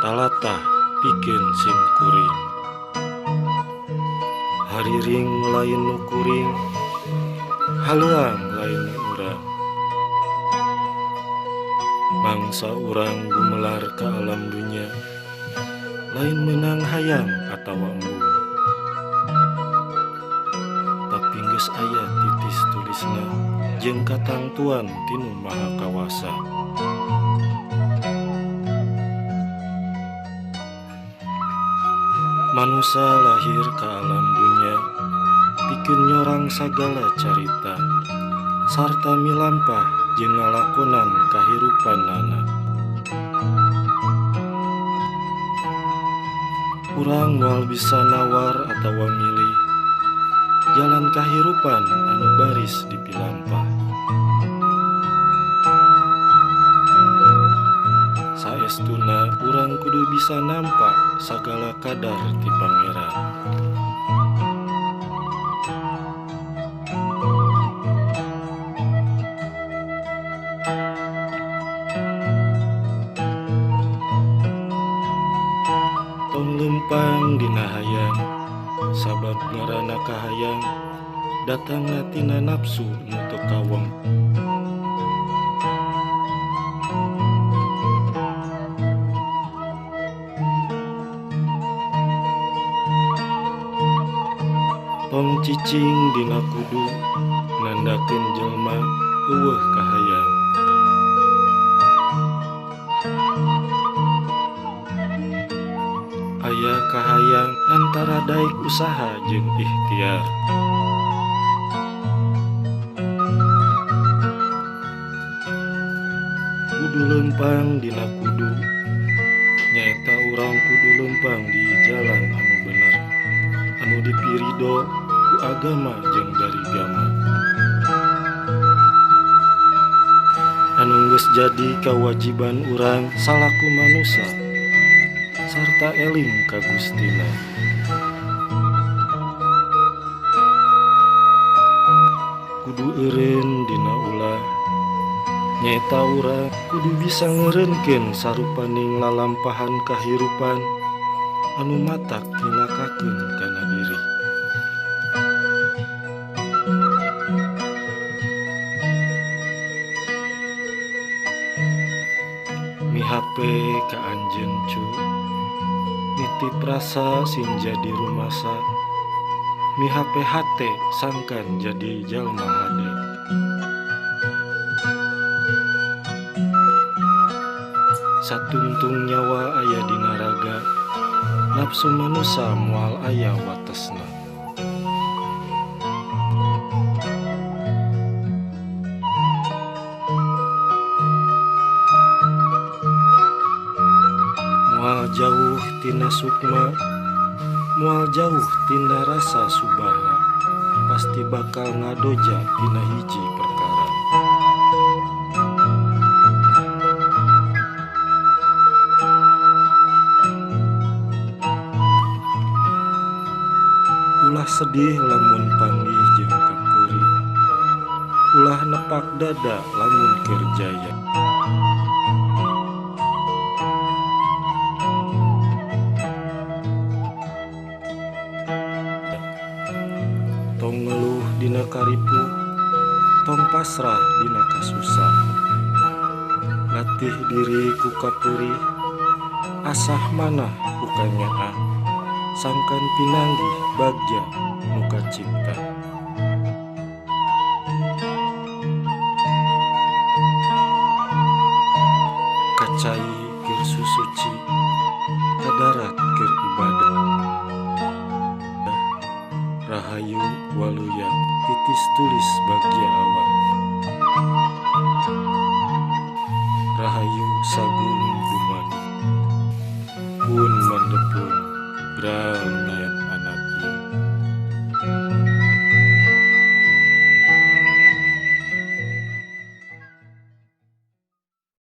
Talatah pikeun sim kuring, hariring lain nu kuring, haleuang lain nu urang. Bangsa urang gumelar ka alam dunya, lain menang hayang atawa embung. Tapi geus aya titis tulisna jeung katangtuan tinu Maha Kawasa. Manusia lahir ke alam dunia, pikeun nyorang sagala carita, sarta milampah jeung ngalakonan kahirupanana. Urang moal bisa nawar atawa milih jalan kahirupan anu baris dipilampah. Saestuna urang kudu bisa nampak sagala kadar ti Pangeran. Tong lempang dina hayang, sabab ngaranna kahayang, datangna tina nafsu nu teu kaweng. Tong cicing dina kudu nandakeun jelma eueuh kahayang. Aya kahayang antara daek usaha jeung ikhtiar. Kudu lempang dina kudu, nyaeta urang kudu lempang di jalan anu bener, anu dipirido ku agama jeung dari gama. Anu geus jadi kawajiban urang salaku manusia, sarta eling ka Gustina. Kudu eureun dina ulah, nyaeta urang kudu bisa ngeureunkeun sarupaning lalampahan kahirupan anu matak nginakakeun kana diri. Mihape ka anjeun cu, nitip rasa sin jadi rumasa, mihape hate sangkan jadi jalma hade. Satuntung nyawa aya dina raga, nafsu manusia moal aya watesna. Moal jauh tina sukma, moal jauh tina rasa subaha, pasti bakal ngadoja tina hiji perkara. Ulah sedih lamun panggih jeung kapeuri, ulah nepak dada lamun keur jaya. Tong ngeluh dina karipuh, tong pasrah dina kasusah. Latih diri ku kapeurih, asah manah ku kanyaah, sangkan pinanggih bagja nu kacipta. Kacai keur suci kadarat keur ibadah. Rahayu waluya titis tulis bagia awal. Rahayu sagung dumadu pun mandepun brau nayat